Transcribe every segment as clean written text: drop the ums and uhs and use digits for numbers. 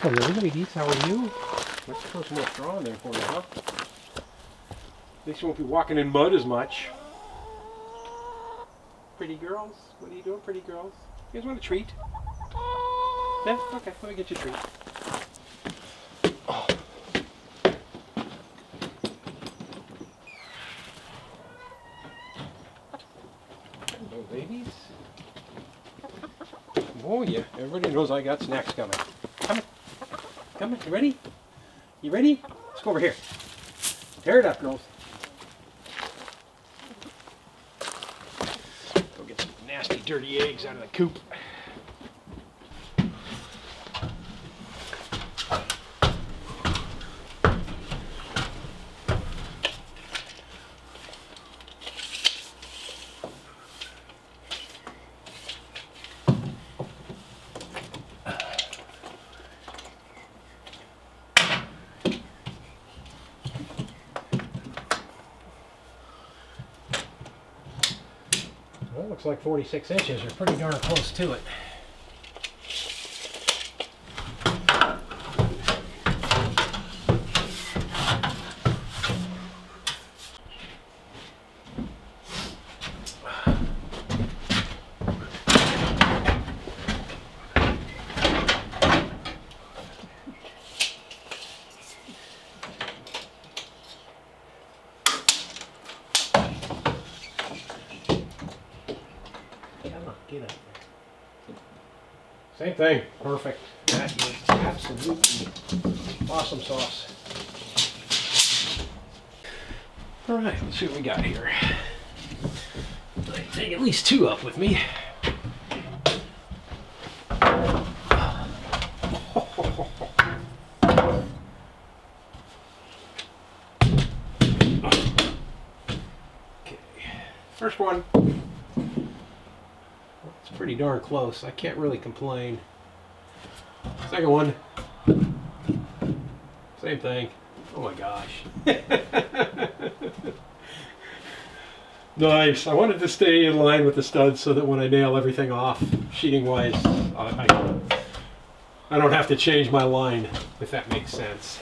Hello ladies, how are you? Let's put some more straw in there for you, huh? At least you won't be walking in mud as much. Pretty girls? What are you doing, pretty girls? You guys want a treat? Yeah? Okay, let me get you a treat. Oh. Hello ladies. Oh yeah, everybody knows I got snacks coming. Coming. Coming, you ready? You ready? Let's go over here. Tear it up, girls. Go get some nasty, dirty eggs out of the coop. Well, it looks like 46 inches. You're pretty darn close to it. Get up there. Same thing. Perfect. That is absolutely awesome sauce. All right, let's see what we got here. I can take at least 2 up with me. Okay, first one. It's pretty darn close. I can't really complain. Second one. Same thing. Oh my gosh. Nice. I wanted to stay in line with the studs so that when I nail everything off, sheeting wise, I don't have to change my line, if that makes sense.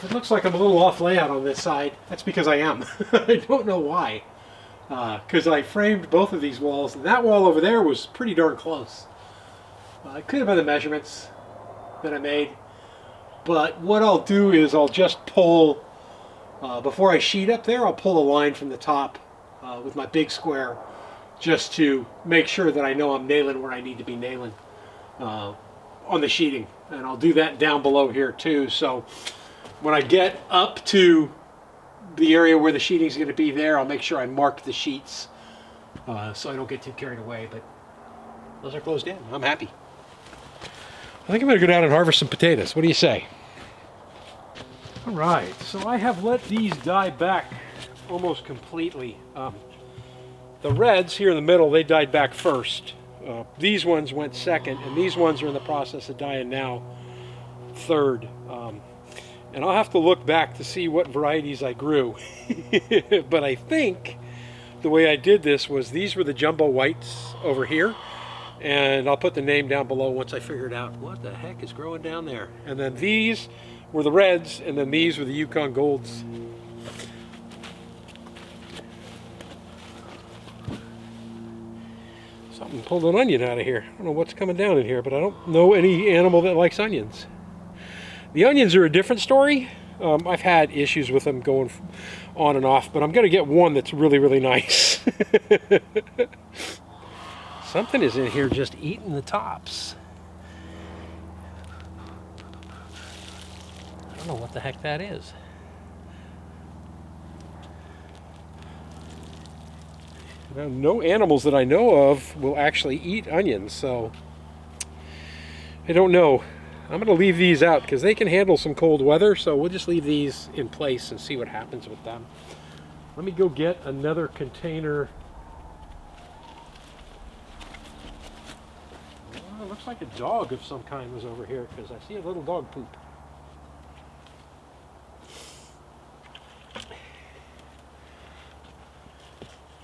It looks like I'm a little off layout on this side. That's because I am. I don't know why. Because I framed both of these walls, and that wall over there was pretty darn close. It could have been the measurements that I made. But what I'll do is I'll just pull, before I sheet up there, I'll pull a line from the top with my big square, just to make sure that I know I'm nailing where I need to be nailing on the sheeting. And I'll do that down below here too. So when I get up to the area where the sheeting is going to be there, I'll make sure I mark the sheets so I don't get too carried away. But those are closed in. I'm happy. I think I'm going to go down and harvest some potatoes. What do you say? All right, so I have let these die back almost completely. The reds here in the middle, they died back first. These ones went second, and these ones are in the process of dying now third. And I'll have to look back to see what varieties I grew. But I think the way I did this was these were the jumbo whites over here. And I'll put the name down below once I figured out what the heck is growing down there. And then these were the reds, and then these were the Yukon Golds. Something pulled an onion out of here. I don't know what's coming down in here, but I don't know any animal that likes onions. The onions are a different story. I've had issues with them going on and off, but I'm going to get one that's really, really nice. Something is in here just eating the tops. I don't know what the heck that is. Now, no animals that I know of will actually eat onions, so I don't know. I'm going to leave these out because they can handle some cold weather, so we'll just leave these in place and see what happens with them. Let me go get another container. Well, it looks like a dog of some kind was over here because I see a little dog poop.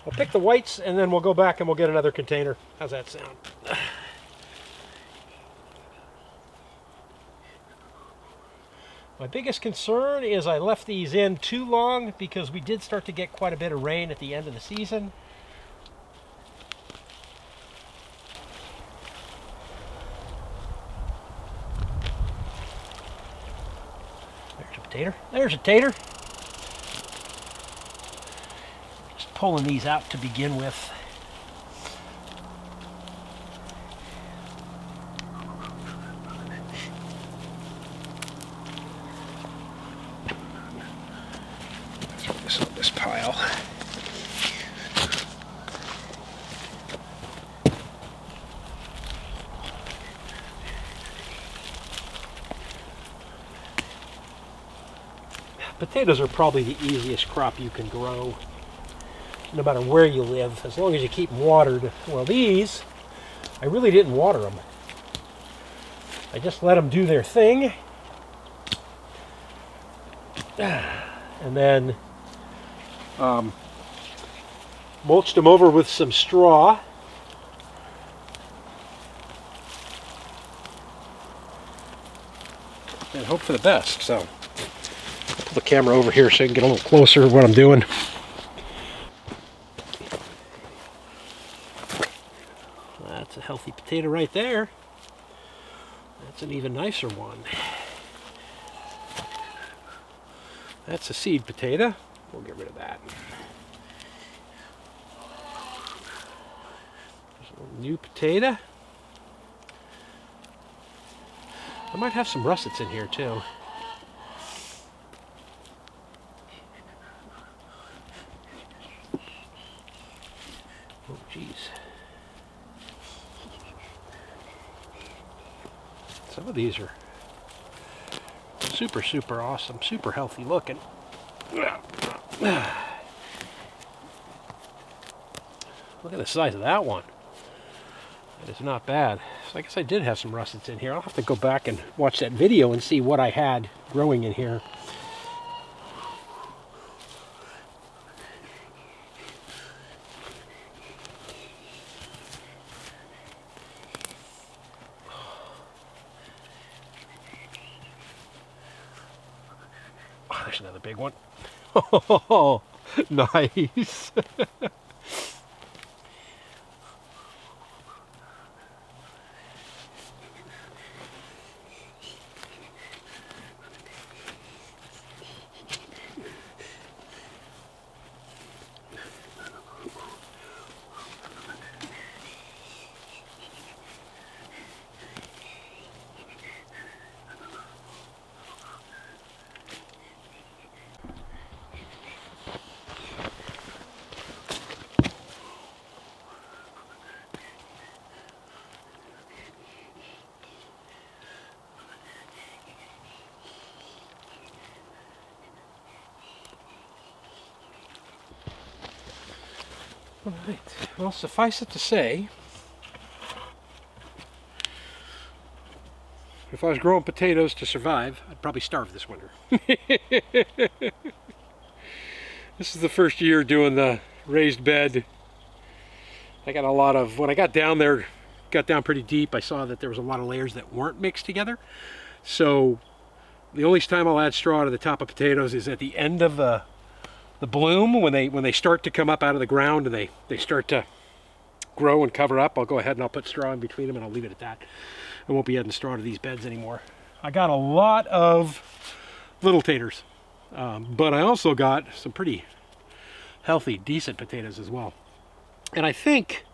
I'll pick the whites and then we'll go back and we'll get another container. How's that sound? My biggest concern is I left these in too long because we did start to get quite a bit of rain at the end of the season. There's a potato. There's a tater. Just pulling these out to begin with. This pile. Potatoes are probably the easiest crop you can grow, no matter where you live, as long as you keep them watered. Well, these, I really didn't water them. I just let them do their thing. And then mulched them over with some straw. And hope for the best. So I'll pull the camera over here so I can get a little closer to what I'm doing. That's a healthy potato right there. That's an even nicer one. That's a seed potato. We'll get rid of that. There's a little new potato. I might have some russets in here too. Oh, geez. Some of these are super, super awesome, super healthy looking. Look at the size of that one. That is not bad. So I guess I did have some russets in here. I'll have to go back and watch that video and see what I had growing in here. there's another big one. Oh, nice. All right. Well, suffice it to say, if I was growing potatoes to survive, I'd probably starve this winter. This is the first year doing the raised bed. I got a lot of, when I got down there, got down pretty deep, I saw that there was a lot of layers that weren't mixed together. So the only time I'll add straw to the top of potatoes is at the end of the bloom, when they start to come up out of the ground and they start to grow and cover up. I'll go ahead and I'll put straw in between them, and I'll leave it at that. I won't be adding straw to these beds anymore. I got a lot of little taters, but I also got some pretty healthy, decent potatoes as well. And I think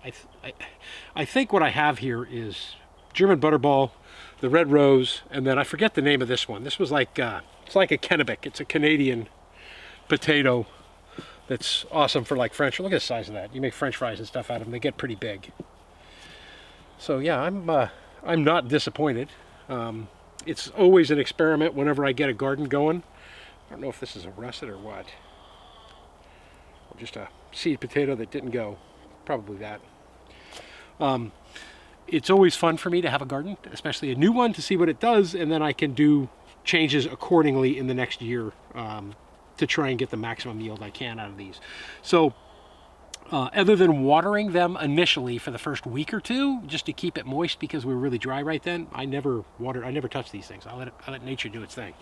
what I have here is German butterball, the red rose, and then I forget the name of this one. This was like it's like a Kennebec. It's a Canadian potato that's awesome for like French. Look at the size of that. You make French fries and stuff out of them. They get pretty big. So yeah, I'm not disappointed. It's always an experiment whenever I get a garden going. I don't know if this is a russet or what. Or just a seed potato that didn't go. Probably that. It's always fun for me to have a garden, especially a new one, to see what it does, and then I can do changes accordingly in the next year to try and get the maximum yield I can out of these. So other than watering them initially for the first week or two, just to keep it moist because we were really dry right then, I never touch these things. I let nature do its thing.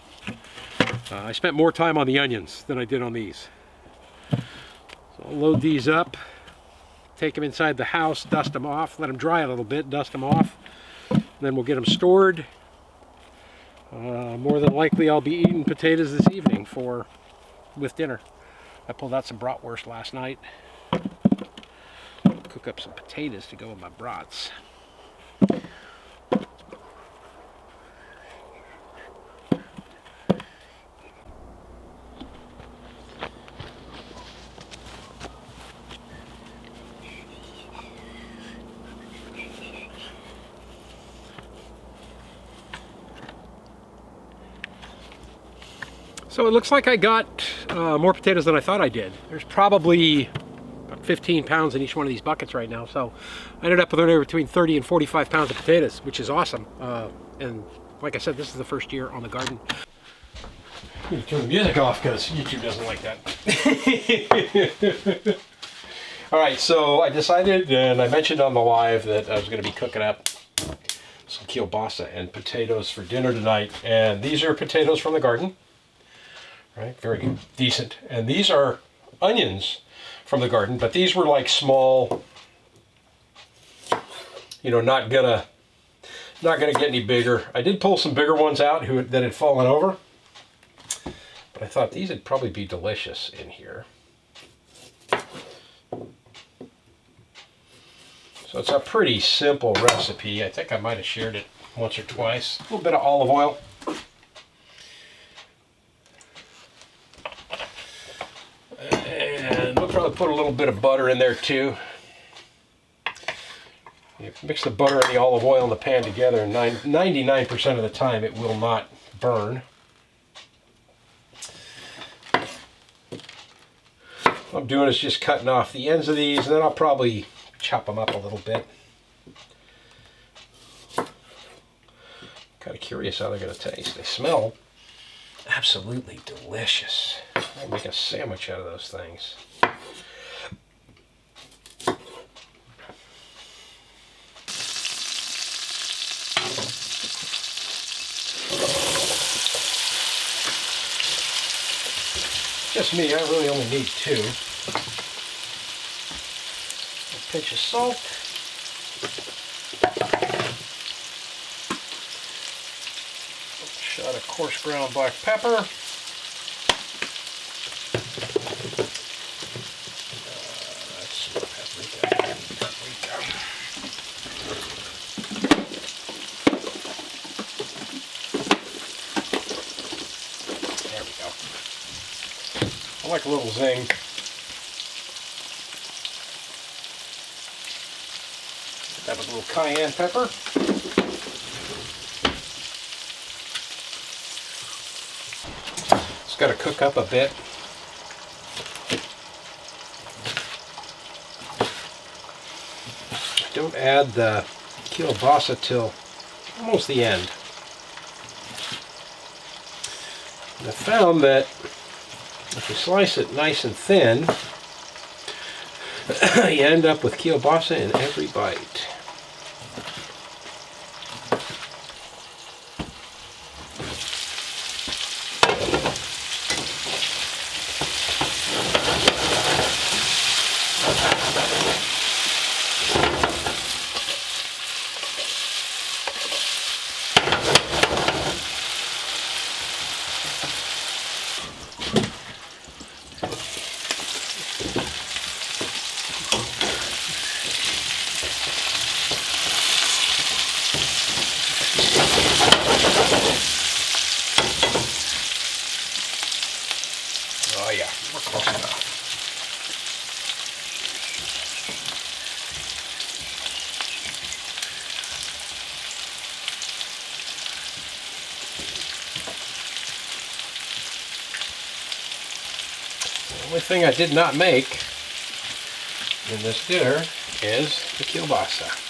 I spent more time on the onions than I did on these. So I'll load these up, take them inside the house, dust them off, let them dry a little bit, dust them off, and then we'll get them stored. More than likely I'll be eating potatoes this evening with dinner. I pulled out some bratwurst last night. Cook up some potatoes to go with my brats. So it looks like I got more potatoes than I thought I did. There's probably about 15 pounds in each one of these buckets right now. So I ended up with anywhere between 30 and 45 pounds of potatoes, which is awesome. And like I said, this is the first year on the garden. I'm gonna turn the music off because YouTube doesn't like that. All right, so I decided, and I mentioned on the live, that I was gonna be cooking up some kielbasa and potatoes for dinner tonight. And these are potatoes from the garden. Right, very decent. And these are onions from the garden, but these were like small, you know, not gonna get any bigger. I did pull some bigger ones out that had fallen over, but I thought these would probably be delicious in here. So it's a pretty simple recipe. I think I might have shared it once or twice. A little bit of olive oil. And we'll probably put a little bit of butter in there too. You mix the butter and the olive oil in the pan together, and 99% of the time it will not burn. What I'm doing is just cutting off the ends of these, and then I'll probably chop them up a little bit. Kind of curious how they're going to taste. They smell absolutely delicious. I'll make a sandwich out of those things. just me, I really only need 2. A pinch of salt. A shot of coarse ground black pepper. That's paprika. There we go. I like a little zing. Have a little cayenne pepper. It's got to cook up a bit. Don't add the kielbasa till almost the end. And I found that if you slice it nice and thin, you end up with kielbasa in every bite. Oh yeah, we're close enough. The only thing I did not make in this dinner is the kielbasa.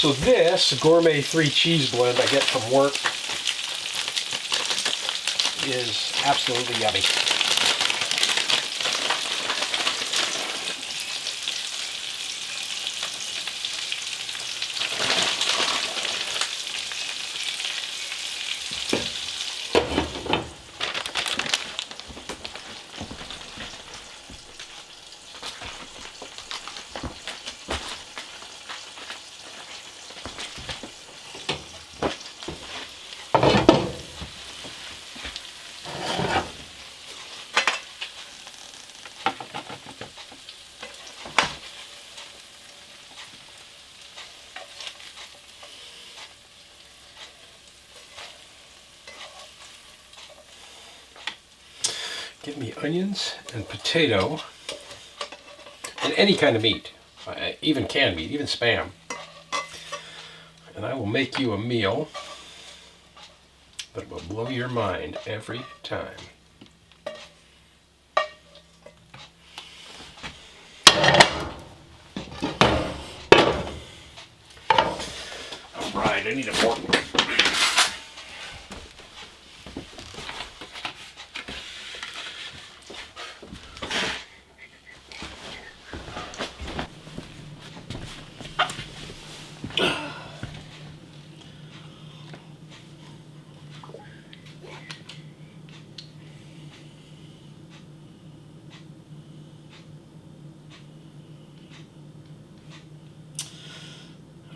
So this gourmet 3 cheese blend I get from work is absolutely yummy. Give me onions and potato and any kind of meat, even canned meat, even Spam. And I will make you a meal that will blow your mind every time. All right, I need a fork.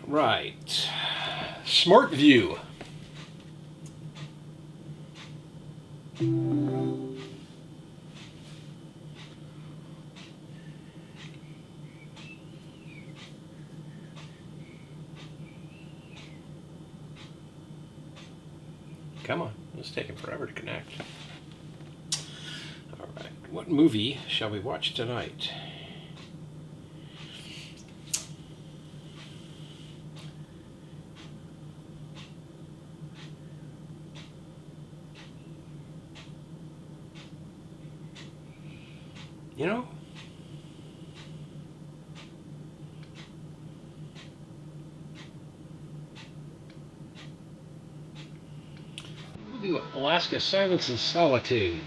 Right, Smart View. Come on, it's taking forever to connect. All right, what movie shall we watch tonight? You know, we'll do Alaska Silence and Solitude.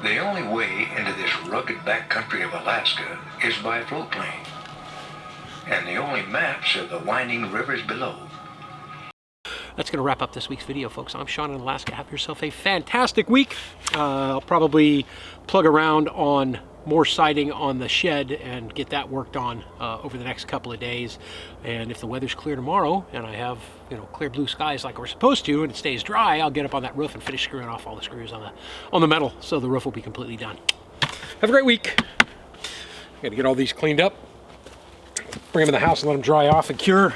The only way into this rugged backcountry of Alaska is by float plane. And the only maps are the winding rivers below. That's going to wrap up this week's video, folks. I'm Sean in Alaska. Have yourself a fantastic week. I'll probably plug around on more siding on the shed and get that worked on over the next couple of days. And if the weather's clear tomorrow and I have, you know, clear blue skies like we're supposed to, and it stays dry, I'll get up on that roof and finish screwing off all the screws on the metal, so the roof will be completely done. Have a great week. Got to get all these cleaned up, bring them in the house and let them dry off and cure.